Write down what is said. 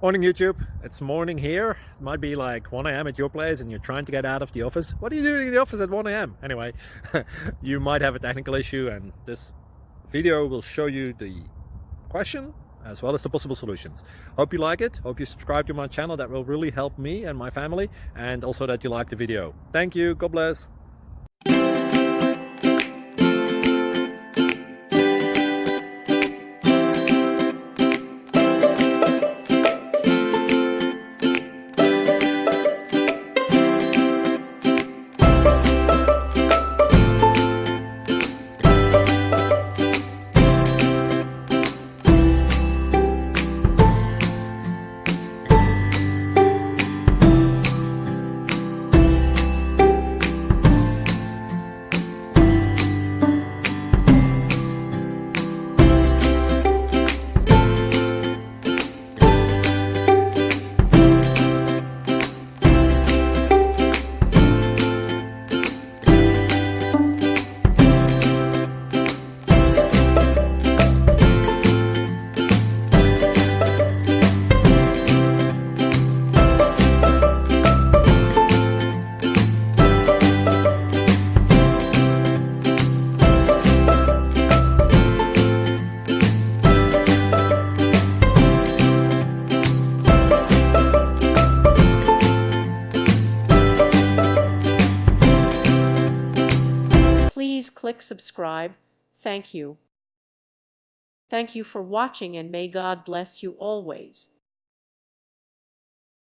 Morning YouTube, it's morning here. It might be like 1 a.m. at your place and you're trying to get out of the office. What are you doing in the office at 1 a.m.? Anyway, you might have a technical issue and this video will show you the question as well as the possible solutions. Hope you like it, hope you subscribe to my channel. That will really help me and my family, and also that you like the video. Thank you, God bless. Please click subscribe. Thank you. Thank you for watching, and may God bless you always.